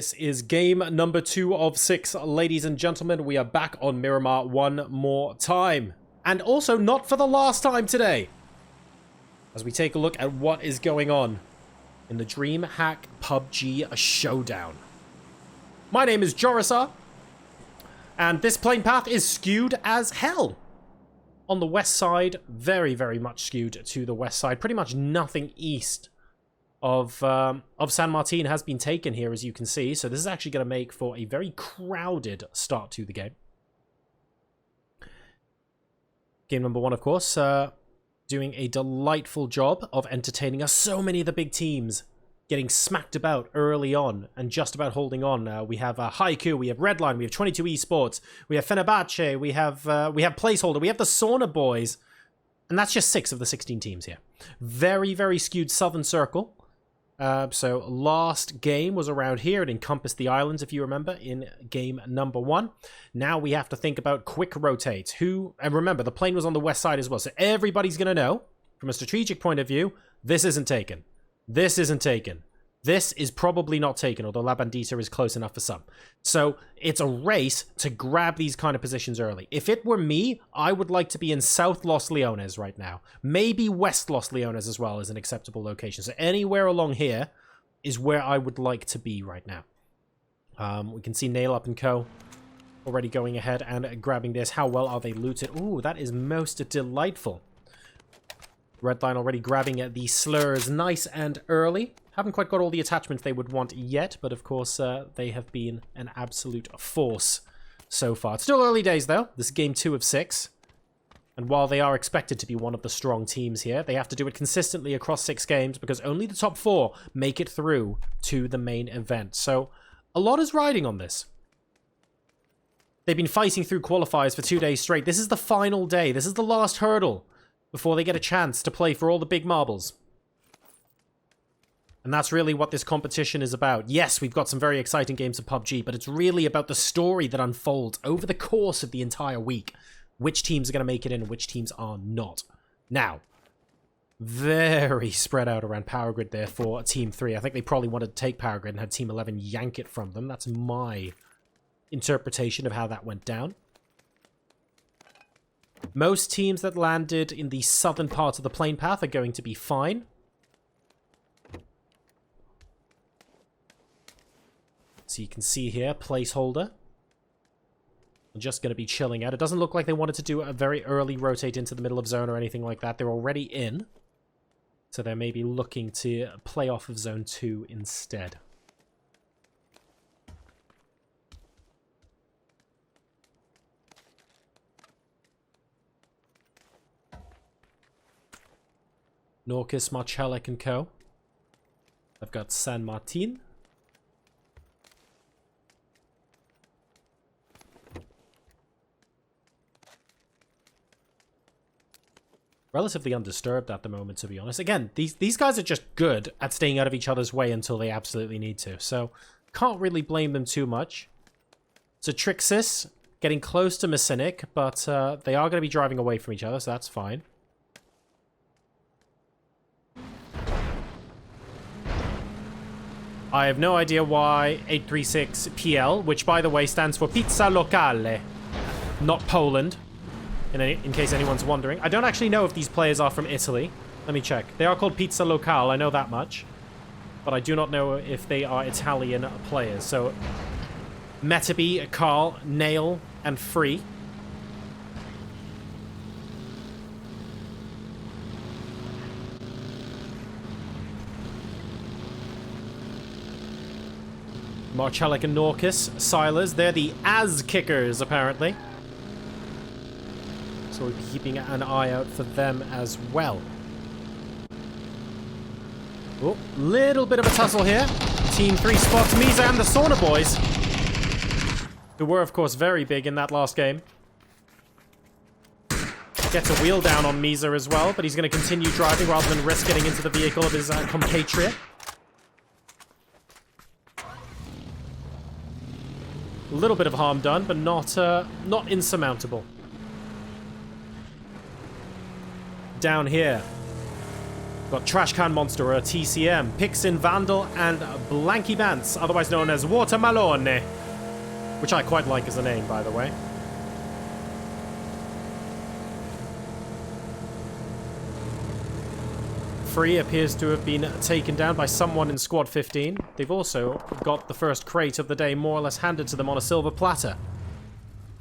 This is game number 2 of 6, ladies and gentlemen. We are back on Miramar one more time. And also not for the last time today, as we take a look at what is going on in the DreamHack PUBG Showdown. My name is Jorisar, and this plane path is skewed as hell. On the west side, very, very much skewed to the west side. Pretty much nothing east of San Martin has been taken here, as you can see. So this is actually going to make for a very crowded start to the game. Game number 1, of course, doing a delightful job of entertaining us. So many of the big teams getting smacked about early on and just about holding on. We have Haiku, we have Redline, we have 22 Esports, we have Fenerbahce, we have Placeholder, we have the Sauna Boys, and that's just 6 of the 16 teams here. Very, very skewed Southern Circle. So last game was around here. It encompassed the islands, if you remember, in game number 1. Now we have to think about quick rotates. And remember, the plane was on the west side as well. So everybody's going to know, from a strategic point of view, this isn't taken. This isn't taken. This is probably not taken, although La Bandita is close enough for some. So it's a race to grab these kind of positions early. If it were me, I would like to be in South Los Leones right now. Maybe West Los Leones as well is an acceptable location. So anywhere along here is where I would like to be right now. We can see Nail Up and Co. already going ahead and grabbing this. How well are they looted? Ooh, that is most delightful. Redline already grabbing at the slurs nice and early. Haven't quite got all the attachments they would want yet, but of course they have been an absolute force so far. It's still early days though. This is game 2 of 6. And while they are expected to be one of the strong teams here, they have to do it consistently across 6 games because only the top 4 make it through to the main event. So a lot is riding on this. They've been fighting through qualifiers for 2 days straight. This is the final day. This is the last hurdle before they get a chance to play for all the big marbles. And that's really what this competition is about. Yes, we've got some very exciting games of PUBG, but it's really about the story that unfolds over the course of the entire week. Which teams are going to make it in and which teams are not. Now, very spread out around Power Grid there for Team 3. I think they probably wanted to take Power Grid and had Team 11 yank it from them. That's my interpretation of how that went down. Most teams that landed in the southern part of the plane path are going to be fine. So you can see here, Placeholder. I'm just going to be chilling out. It doesn't look like they wanted to do a very early rotate into the middle of zone or anything like that. They're already in. So they're maybe looking to play off of zone 2 instead. Norcus, Marcellus, and Co. I've got San Martin. Relatively undisturbed at the moment, to be honest. Again, these guys are just good at staying out of each other's way until they absolutely need to. So, can't really blame them too much. So, Trixis getting close to Messinic, but they are going to be driving away from each other, so that's fine. I have no idea why 836 PL, which by the way stands for Pizza Locale, not Poland, in case anyone's wondering. I don't actually know if these players are from Italy. Let me check. They are called Pizza Locale, I know that much. But I do not know if they are Italian players. So, Metaby, Carl, Nail, and Free. Marcellus and Norcus, Silas, they're the As Kickers, apparently. So we'll be keeping an eye out for them as well. Oh, little bit of a tussle here. Team 3 spots Misa and the Sauna Boys, who were, of course, very big in that last game. Gets a wheel down on Misa as well, but he's going to continue driving rather than risk getting into the vehicle of his compatriot. A little bit of harm done, but not insurmountable. Down here, Got Trash Can Monster, TCM, Pixin, Vandal, and Blanky Bants, otherwise known as Watermelon, which I quite like as a name, by the way. Free appears to have been taken down by someone in Squad 15. They've also got the first crate of the day more or less handed to them on a silver platter.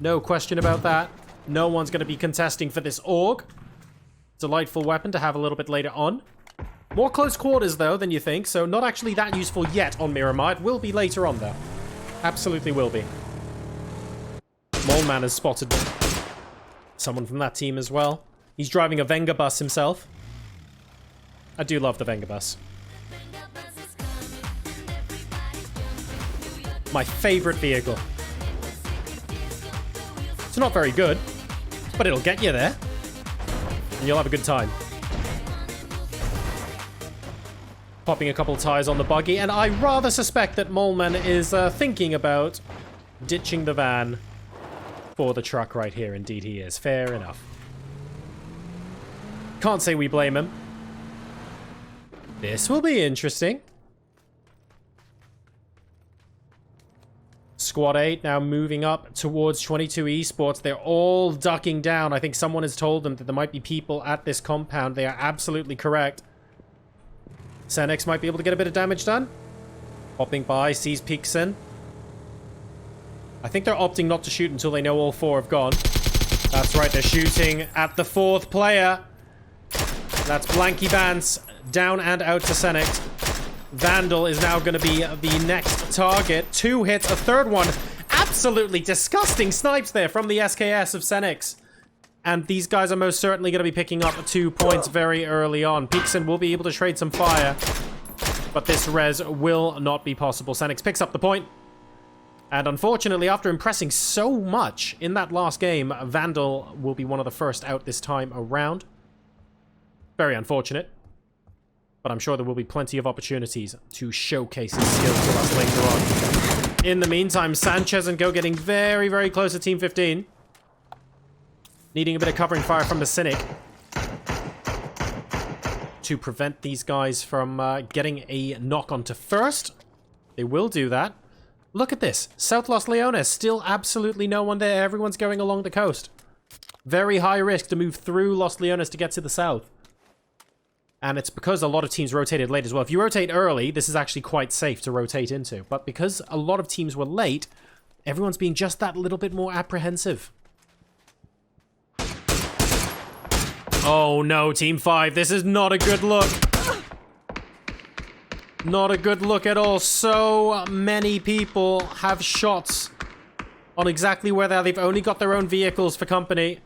No question about that. No one's going to be contesting for this AUG. Delightful weapon to have a little bit later on. More close quarters, though, than you think, so not actually that useful yet on Miramar. It will be later on, though. Absolutely will be. Moleman has spotted someone from that team as well. He's driving a Venga bus himself. I do love the Venga bus. My favorite vehicle. It's not very good, but it'll get you there. And you'll have a good time. Popping a couple tires on the buggy, and I rather suspect that Moleman is thinking about ditching the van for the truck right here. Indeed he is. Fair enough. Can't say we blame him. This will be interesting. Squad 8 now moving up towards 22 Esports. They're all ducking down. I think someone has told them that there might be people at this compound. They are absolutely correct. Senex might be able to get a bit of damage done. Hopping by, sees Pixin. I think they're opting not to shoot until they know all four have gone. That's right, they're shooting at the fourth player. That's Blanky Vance. Down and out to Senex. Vandal is now going to be the next target. 2 hits, a third one. Absolutely disgusting snipes there from the SKS of Senex. And these guys are most certainly going to be picking up 2 points very early on. Peakson will be able to trade some fire, but this res will not be possible. Senex picks up the point. And unfortunately, after impressing so much in that last game, Vandal will be one of the first out this time around. Very unfortunate. But I'm sure there will be plenty of opportunities to showcase his skills to us later on. In the meantime, Sanchez and Go getting very, very close to Team 15. Needing a bit of covering fire from the Cynic to prevent these guys from getting a knock onto first. They will do that. Look at this. South Los Leones, still absolutely no one there. Everyone's going along the coast. Very high risk to move through Los Leones to get to the south. And it's because a lot of teams rotated late as well. If you rotate early, this is actually quite safe to rotate into. But because a lot of teams were late, everyone's being just that little bit more apprehensive. Oh no, Team 5, this is not a good look. Not a good look at all. So many people have shots on exactly where they are. They've only got their own vehicles for company.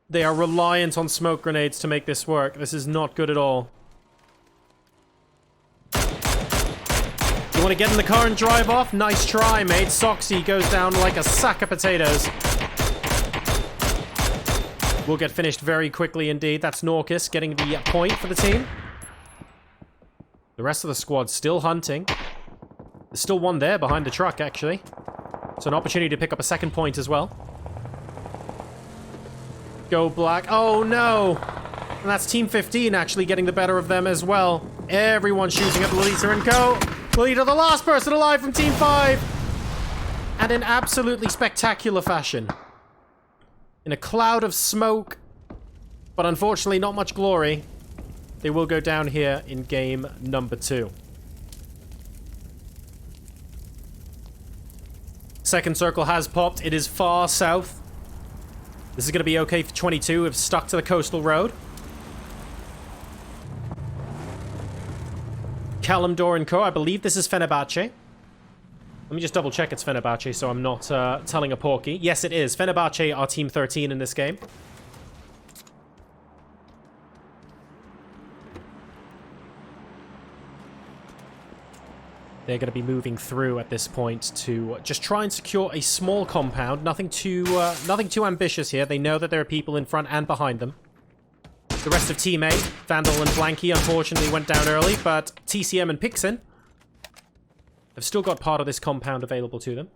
They are reliant on smoke grenades to make this work. This is not good at all. You want to get in the car and drive off? Nice try, mate. Soxy goes down like a sack of potatoes. Will get finished very quickly indeed. That's Norcus getting the point for the team. The rest of the squad still hunting. There's still one there behind the truck, actually. So an opportunity to pick up a second point as well. Go Black. Oh, no. And that's Team 15 actually getting the better of them as well. Everyone shooting at Lolita and Co. Lolita, the last person alive from Team 5. And in absolutely spectacular fashion. In a cloud of smoke, but unfortunately not much glory, they will go down here in game number 2. Second circle has popped. It is far south. This is going to be okay for 22. We've stuck to the coastal road. Kalimdor and Co. I believe this is Fenerbahce. Let me just double check it's Fenerbahce so I'm not telling a porky. Yes, it is. Fenerbahce are Team 13 in this game. They're going to be moving through at this point to just try and secure a small compound. Nothing too ambitious here. They know that there are people in front and behind them. The rest of Team 8, Vandal and Blanky, unfortunately went down early, but TCM and Pixin have still got part of this compound available to them.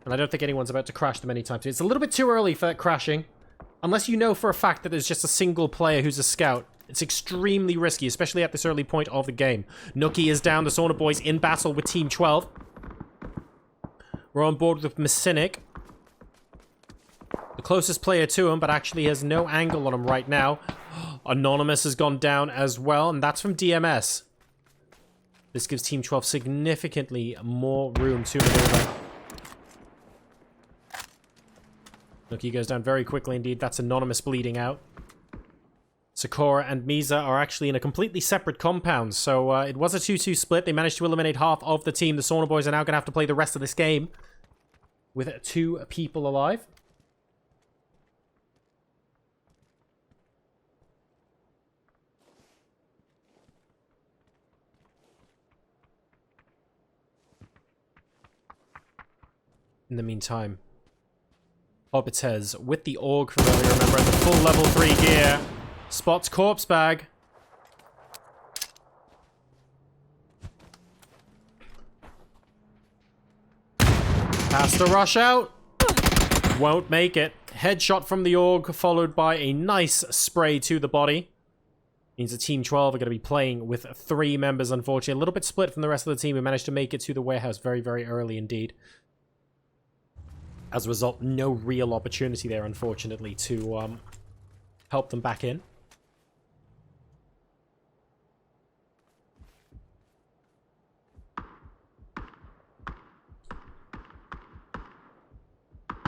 And I don't think anyone's about to crash them anytime soon. It's a little bit too early for crashing. Unless you know for a fact that there's just a single player who's a scout, it's extremely risky, especially at this early point of the game. Nookie is down. The Sauna Boys in battle with Team 12. We're on board with Messinic. The closest player to him, but actually has no angle on him right now. Anonymous has gone down as well, and that's from DMS. This gives Team 12 significantly more room to maneuver. Nookie goes down very quickly indeed. That's Anonymous bleeding out. Sakura and Misa are actually in a completely separate compound, so it was a 2-2 split. They managed to eliminate half of the team. The Sauna Boys are now going to have to play the rest of this game with 2 people alive. In the meantime, Hobbitez with the Org from earlier, remember, at the full level 3 gear. Spots Corpse Bag. Has to rush out. Won't make it. Headshot from the Org, followed by a nice spray to the body. Means the Team 12 are going to be playing with 3 members, unfortunately. A little bit split from the rest of the team who managed to make it to the warehouse very, very early indeed. As a result, no real opportunity there, unfortunately, to help them back in.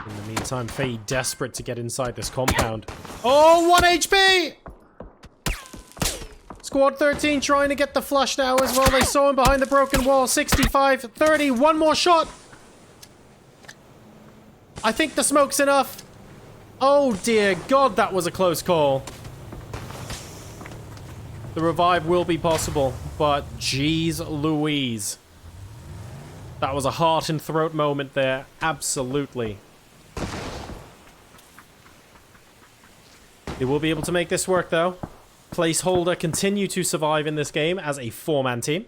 In the meantime, Faye desperate to get inside this compound. Oh, 1 HP! Squad 13 trying to get the flush now as well. They saw him behind the broken wall. 65, 30, one more shot! I think the smoke's enough. Oh dear God, that was a close call. The revive will be possible, but geez Louise. That was a heart and throat moment there. Absolutely. They will be able to make this work though. Placeholder continue to survive in this game as a 4-man team.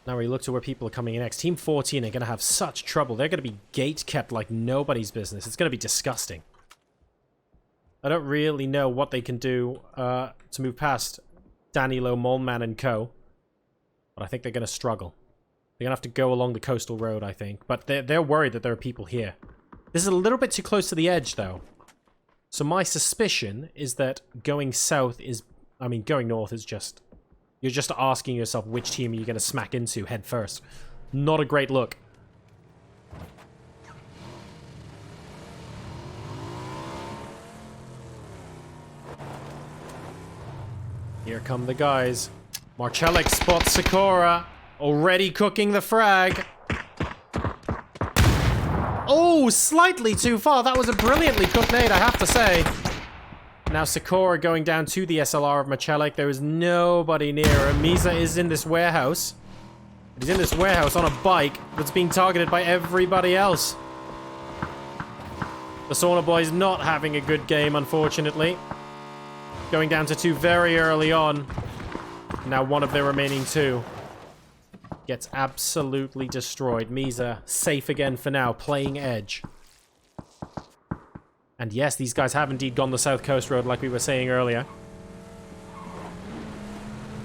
Now we look to where people are coming in next. Team 14 are going to have such trouble. They're going to be gate kept like nobody's business. It's going to be disgusting. I don't really know what they can do to move past Danilo, Molman, and co. But I think they're going to struggle. They're going to have to go along the coastal road, I think. But they're worried that there are people here. This is a little bit too close to the edge, though. So my suspicion is that going south is... I mean, going north is just... You're just asking yourself which team are you going to smack into head first. Not a great look. Here come the guys. Marcellik spots Sakura. Already cooking the frag. Oh, slightly too far. That was a brilliantly cooked nade, I have to say. Now Sakura going down to the SLR of Marcellik. There is nobody near her. Misa is in this warehouse. He's in this warehouse on a bike that's being targeted by everybody else. The Sauna Boys not having a good game, unfortunately. Going down to 2 very early on. Now one of their remaining 2 gets absolutely destroyed. Misa safe again for now, playing edge. And yes, these guys have indeed gone the South Coast Road like we were saying earlier.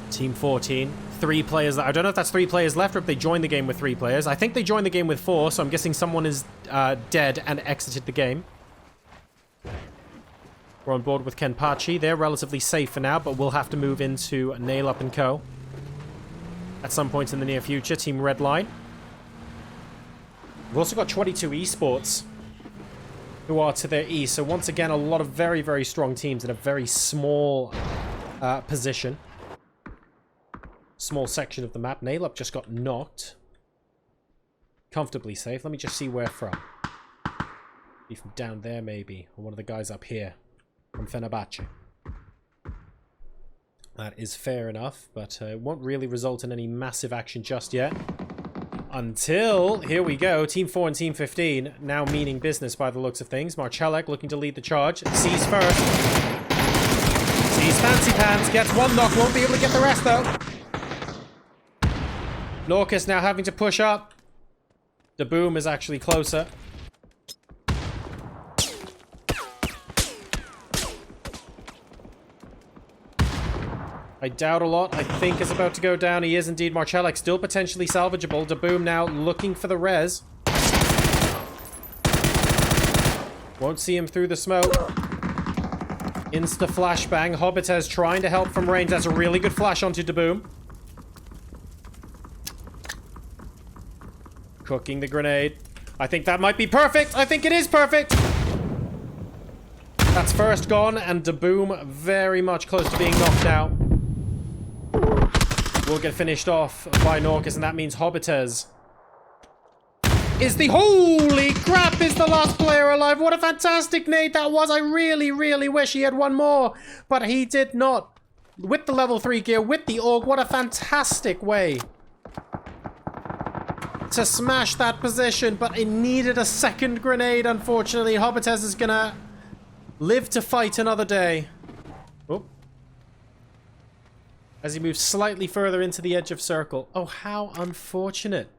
Team 14, 3 players. I don't know if that's 3 players left or if they joined the game with 3 players. I think they joined the game with 4, so I'm guessing someone is dead and exited the game. We're on board with Kenpachi. They're relatively safe for now, but we'll have to move into Nail Up and Co. at some point in the near future. Team Redline. We've also got 22 Esports who are to their east. So once again, a lot of very, very strong teams in a very small position. Small section of the map. Nail Up just got knocked. Comfortably safe. Let me just see where from. Be from down there, maybe. Or one of the guys up here. From Fenerbahce. That is fair enough, but it won't really result in any massive action just yet. Until, here we go, Team 4 and Team 15 now meaning business by the looks of things. Marcellik looking to lead the charge. Sees first. Sees Fancy Pants. Gets 1 knock. Won't be able to get the rest, though. Norcus now having to push up. The Boom is actually closer. I doubt a lot. I think is about to go down. He is indeed. Marcellek still potentially salvageable. Daboom now looking for the res. Won't see him through the smoke. Insta flashbang. Hobbitez trying to help from range. That's a really good flash onto Daboom. Cooking the grenade. I think that might be perfect. I think it is perfect. That's first gone, and Daboom very much close to being knocked out. Will get finished off by Norcus, and that means Hobbitez is the... Holy crap, is the last player alive. What a fantastic nade that was. I really, really wish he had one more, but he did not. With the level 3 gear, with the AUG, what a fantastic way to smash that position, but it needed a second grenade, unfortunately. Hobbitez is gonna live to fight another day. Oh. As he moves slightly further into the edge of circle. Oh, how unfortunate.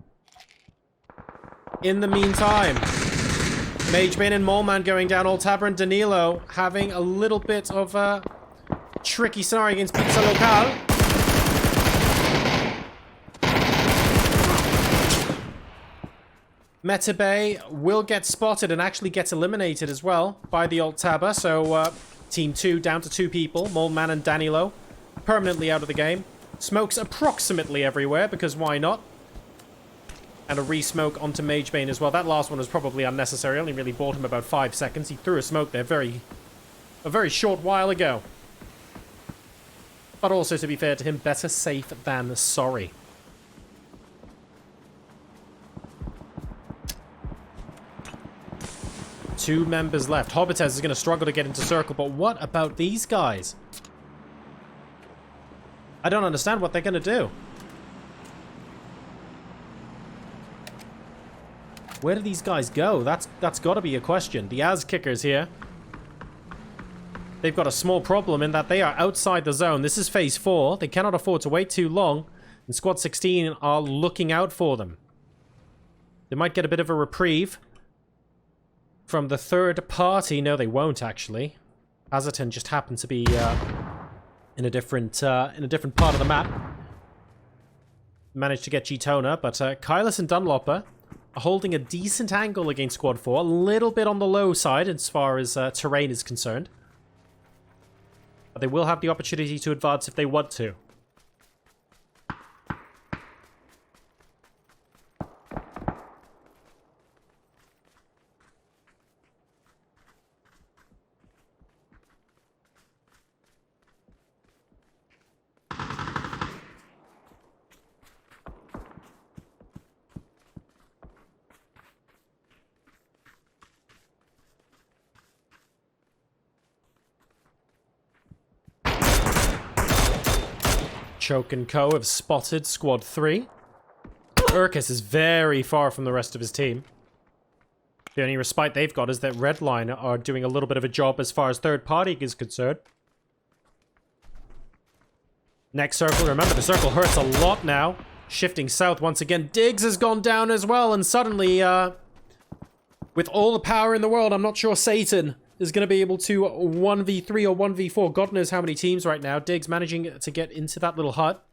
In the meantime, Magebane and Moleman going down. Altaba and Danilo having a little bit of a tricky scenario against Pizza Local. Metabay will get spotted and actually gets eliminated as well by the Altaba. So, Team 2 down to 2 people. Moleman and Danilo permanently out of the game. Smokes approximately everywhere, because why not? And a re-smoke onto Magebane as well. That last one was probably unnecessary. Only really bought him about 5 seconds. He threw a smoke there a very short while ago. But also, to be fair to him, better safe than sorry. Two members left. Hobbitez is going to struggle to get into circle, but what about these guys? I don't understand what they're going to do. Where do these guys go? That's got to be a question. The Az kickers here. They've got a small problem in that they are outside the zone. This is phase 4. They cannot afford to wait too long, and Squad 16 are looking out for them. They might get a bit of a reprieve from the third party. No, they won't, actually. Azerton just happened to be in a different part of the map. Managed to get G-Toner, but Kylus and Dunlopper are holding a decent angle against Squad 4. A little bit on the low side as far as terrain is concerned. But they will have the opportunity to advance if they want to. Choke and Co. have spotted Squad 3. Urkus is very far from the rest of his team. The only respite they've got is that Redline are doing a little bit of a job as far as third party is concerned. Next circle, remember the circle hurts a lot now. Shifting south once again. Diggs has gone down as well, and suddenly, with all the power in the world, I'm not sure Satan is going to be able to 1v3 or 1v4. God knows how many teams right now. Diggs managing to get into that little hut.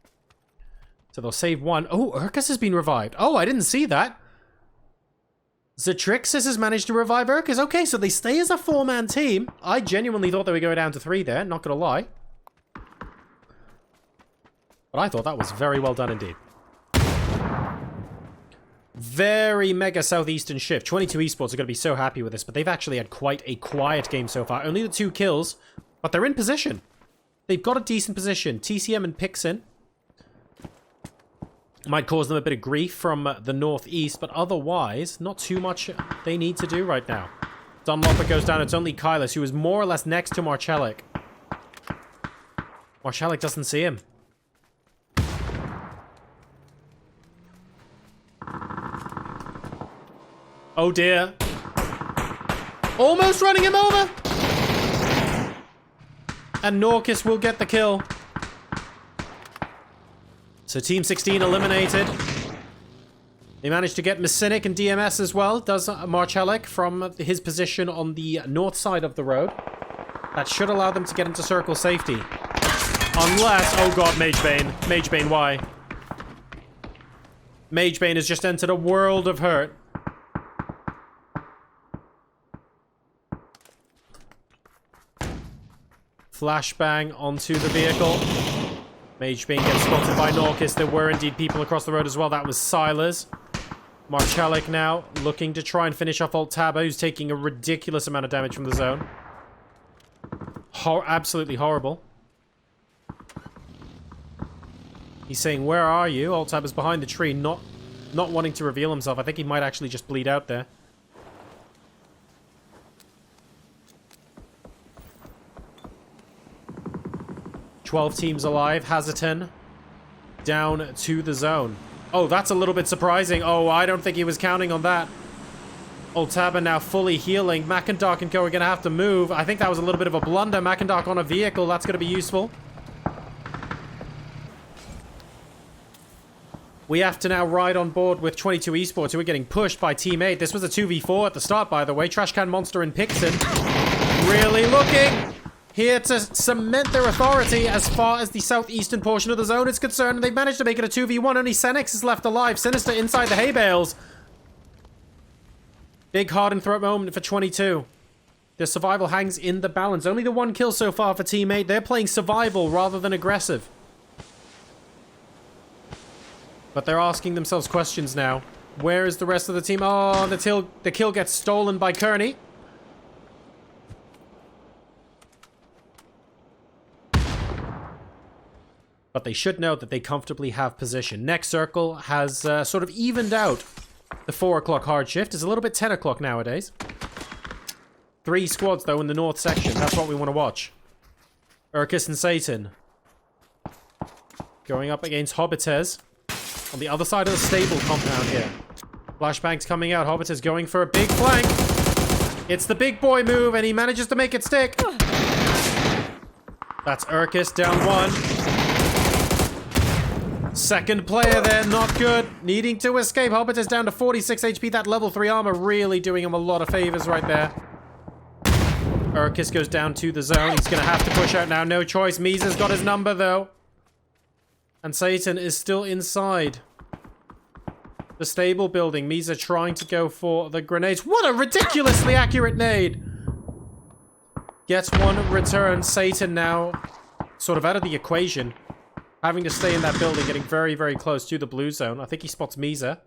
So they'll save one. Oh, Urkus has been revived. Oh, I didn't see that. Zatrixis has managed to revive Urkus. Okay, so they stay as a 4-man team. I genuinely thought they would go down to 3 there, not going to lie. But I thought that was very well done indeed. Very mega southeastern shift. 22 Esports are going to be so happy with this, but they've actually had quite a quiet game so far. Only the 2 kills, but they're in position. They've got a decent position. TCM and Pixin might cause them a bit of grief from the northeast, but otherwise, not too much they need to do right now. Dunlopper goes down. It's only Kylus, who is more or less next to Marcellek. Marcellek doesn't see him. Oh dear. Almost running him over. And Norcus will get the kill. So Team 16 eliminated. They managed to get Messinic and DMS as well. Does Marcellek from his position on the north side of the road. That should allow them to get into circle safety. Unless... Oh god, Magebane. Magebane, why? Magebane has just entered a world of hurt. Flashbang onto the vehicle. Magebane gets spotted by Norkis. There were indeed people across the road as well. That was Silas. Marchalik now looking to try and finish off Altaba, who's taking a ridiculous amount of damage from the zone. Absolutely horrible. He's saying, where are you? Altaba's behind the tree, not wanting to reveal himself. I think he might actually just bleed out there. "12 teams alive. Hazelton down to the zone." Oh, that's a little bit surprising. Oh, I don't think he was counting on that. Altaba now fully healing. Macindark and co are going to have to move. I think that was a little bit of a blunder. Macindark on a vehicle. That's going to be useful. We have to now ride on board with 22 Esports, who are getting pushed by Team 8. This was a 2v4 at the start, by the way. Trashcan Monster and Pixon really looking here to cement their authority as far as the southeastern portion of the zone is concerned. And they've managed to make it a 2v1. Only Senex is left alive. Sinister inside the hay bales. Big hard and throat moment for 22. Their survival hangs in the balance. Only the 1 kill so far for Team 8. They're playing survival rather than aggressive. But they're asking themselves questions now. Where is the rest of the team? Oh, the kill gets stolen by Kearney. But they should note that they comfortably have position. Next circle has sort of evened out the 4 o'clock hard shift. It's a little bit 10 o'clock nowadays. 3 squads, though, in the north section. That's what we want to watch. Urkis and Satan going up against Hobbites on the other side of the stable compound here. Flashbang's coming out. Hobbites going for a big flank. It's the big boy move, and he manages to make it stick. That's Urkis down 1. Second player there, not good. Needing to escape. Hobbites down to 46 HP. That level 3 armor really doing him a lot of favors right there. Urkis goes down to the zone. He's going to have to push out now. No choice. Misa's got his number, though. And Satan is still inside the stable building. Misa trying to go for the grenades. What a ridiculously accurate nade! Gets one return. Satan now sort of out of the equation. Having to stay in that building, getting very, very close to the blue zone. I think he spots Misa.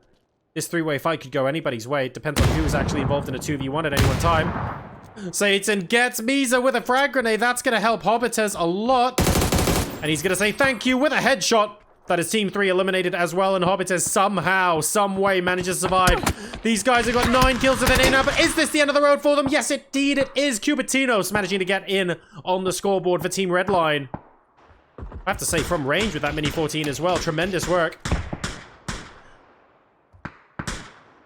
This 3-way fight could go anybody's way. It depends on who's actually involved in a 2v1 at any one time. Satan gets Misa with a frag grenade. That's going to help Hobbites a lot. And he's going to say thank you with a headshot. That is Team 3 eliminated as well. And Hobbites somehow, some way manages to survive. These guys have got 9 kills within in now. But is this the end of the road for them? Yes, indeed it is. Cubatinos managing to get in on the scoreboard for Team Redline. I have to say, from range with that Mini 14 as well. Tremendous work.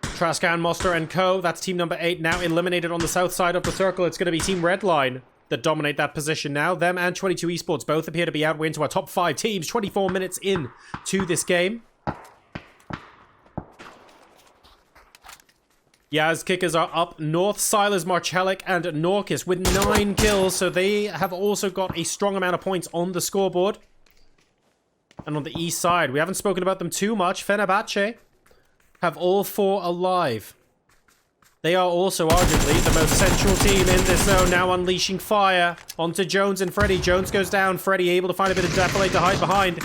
Trascan, Monster, and Co. That's team number 8 now eliminated on the south side of the circle. It's going to be Team Redline that dominate that position now. Them and 22 Esports both appear to be out. We're into our top 5 teams. 24 minutes in to this game. Yaz kickers are up north. Silas, Marchalik, and Norkis with 9 kills. So they have also got a strong amount of points on the scoreboard. And on the east side, we haven't spoken about them too much. Fenerbahce have all 4 alive. They are also arguably the most central team in this zone, now unleashing fire onto Jones and Freddy. Jones goes down. Freddy able to find a bit of defilade to hide behind.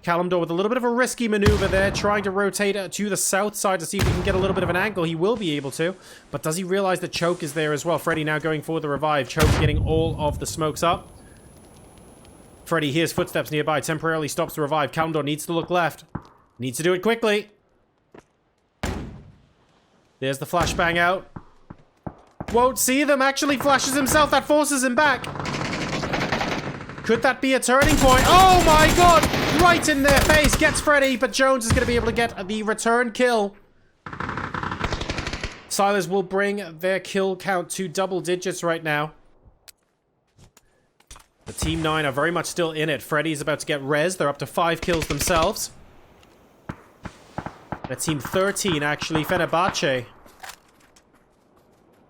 Kalimdor with a little bit of a risky maneuver there, trying to rotate to the south side to see if he can get a little bit of an angle. He will be able to, but does he realize that Choke is there as well? Freddy now going for the revive. Choke getting all of the smokes up. Freddy hears footsteps nearby, temporarily stops the revive. Kalimdor needs to look left. Needs to do it quickly. There's the flashbang out. Won't see them. Actually flashes himself. That forces him back. Could that be a turning point? Oh my god! Right in their face. Gets Freddy, but Jones is going to be able to get the return kill. Silas will bring their kill count to double digits right now. The Team 9 are very much still in it. Freddy's about to get res. They're up to 5 kills themselves. And Team 13, actually, Fenerbahce,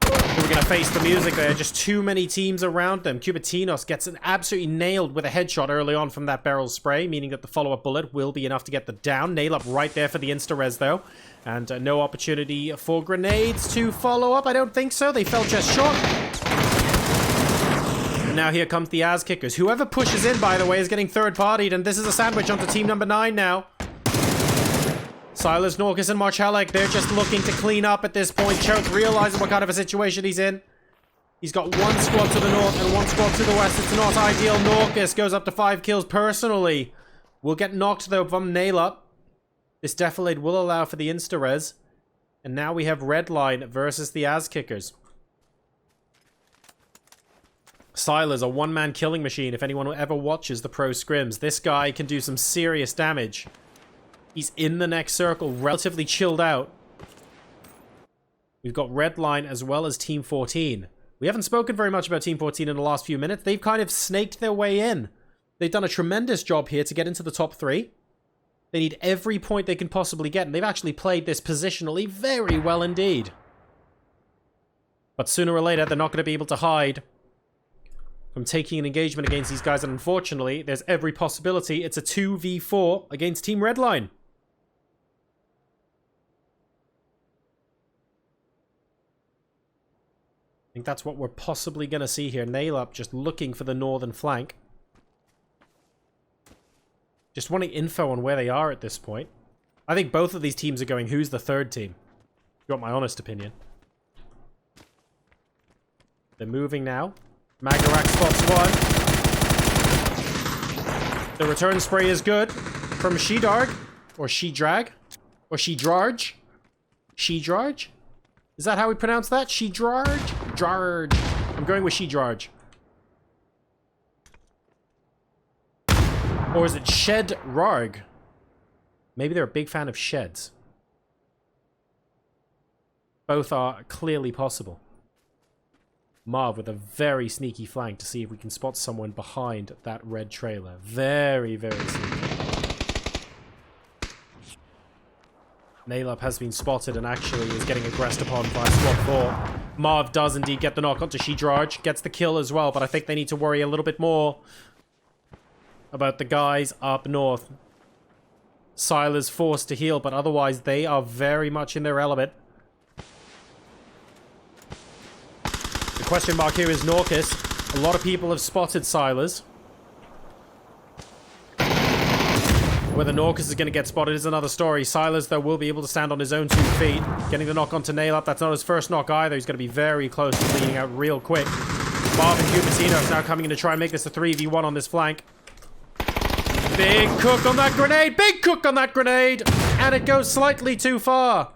who are going to face the music there. Just too many teams around them. Cubatinos gets absolutely nailed with a headshot early on from that barrel spray, meaning that the follow-up bullet will be enough to get the down. Nail up right there for the insta-res, though. And no opportunity for grenades to follow up. I don't think so. They fell just short. And now here comes the ass kickers. Whoever pushes in, by the way, is getting third-partied, and this is a sandwich onto team number 9 now. Silas, Norcus, and Marcellek, they're just looking to clean up at this point. Choke realizing what kind of a situation he's in. He's got one squad to the north and one squad to the west. It's not ideal. Norcus goes up to 5 kills personally. Will get knocked, though, from nail up. This defilade will allow for the insta-res. And now we have Redline versus the As Kickers. Silas, a one-man killing machine, if anyone ever watches the pro scrims. This guy can do some serious damage. He's in the next circle, relatively chilled out. We've got Redline as well as Team 14. We haven't spoken very much about Team 14 in the last few minutes. They've kind of snaked their way in. They've done a tremendous job here to get into the top 3. They need every point they can possibly get, and they've actually played this positionally very well indeed. But sooner or later, they're not going to be able to hide from taking an engagement against these guys, and unfortunately, there's every possibility it's a 2v4 against Team Redline. I think that's what we're possibly going to see here. Nail up just looking for the northern flank. Just wanting info on where they are at this point. I think both of these teams are going, who's the third team? If you want my honest opinion. They're moving now. Magnarak spots one. The return spray is good from Shedarg. Or Shedrag. Or Shedrarge. Shedrarge? Is that how we pronounce that? Shedrarge? Jarge. I'm going with Shedrarge. Or is it Shedrarg? Maybe they're a big fan of sheds. Both are clearly possible. Marv with a very sneaky flank to see if we can spot someone behind that red trailer. Very, very sneaky. Nailup has been spotted and actually is getting aggressed upon by squad 4. Marv does indeed get the knock onto Shedrarge. Gets the kill as well, but I think they need to worry a little bit more about the guys up north. Silas forced to heal, but otherwise they are very much in their element. The question mark here is Norcus. A lot of people have spotted Silas. Whether Norcus is going to get spotted is another story. Silas, though, will be able to stand on his own 2 feet. Getting the knock onto Nail Up. That's not his first knock either. He's going to be very close to bleeding out real quick. Marvin Cubatinos now coming in to try and make this a 3v1 on this flank. Big cook on that grenade. Big cook on that grenade. And it goes slightly too far.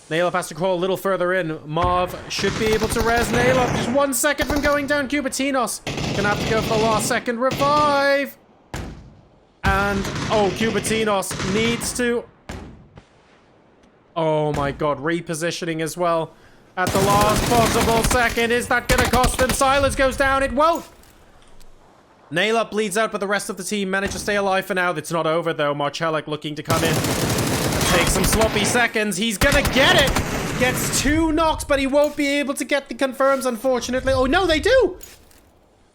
Nail Up has to crawl a little further in. Marv should be able to res Nail Up. Just 1 second from going down. Cubatinos gonna have to go for the last second revive. And, oh, Cubatinos needs to... Oh my god, repositioning as well. At the last possible second. Is that going to cost them? Silas goes down. It won't. Nail Up bleeds out, but the rest of the team manage to stay alive for now. It's not over, though. Marcellek looking to come in. Take some sloppy seconds. He's going to get it. Gets 2 knocks, but he won't be able to get the confirms, unfortunately. Oh, no, they do.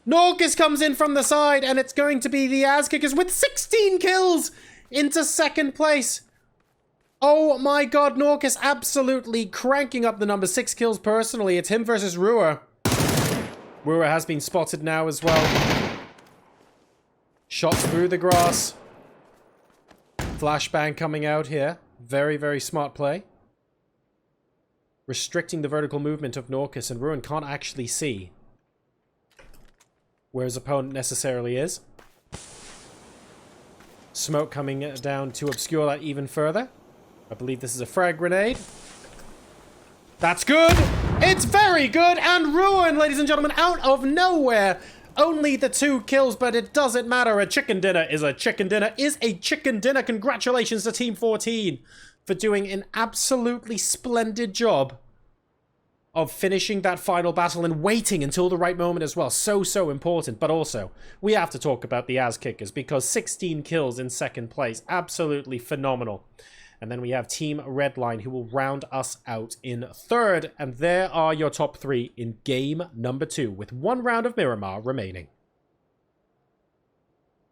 Norcus comes in from the side, and it's going to be the As Kickers with 16 kills into second place. Oh my god, Norcus absolutely cranking up the number. 6 kills personally. It's him versus Ruhr. Ruhr has been spotted now as well. Shots through the grass. Flashbang coming out here. Very, very smart play. Restricting the vertical movement of Norcus, and Ruhr can't actually see where his opponent necessarily is. Smoke coming down to obscure that even further. I believe this is a frag grenade. That's good! It's very good! And Ruin, ladies and gentlemen, out of nowhere! Only the 2 kills, but it doesn't matter. A chicken dinner is a chicken dinner is a chicken dinner. Congratulations to Team 14 for doing an absolutely splendid job of finishing that final battle and waiting until the right moment as well. So, so important. But also, we have to talk about the As Kickers because 16 kills in second place. Absolutely phenomenal. And then we have Team Redline, who will round us out in third. And there are your top three in game number 2, with 1 round of Miramar remaining.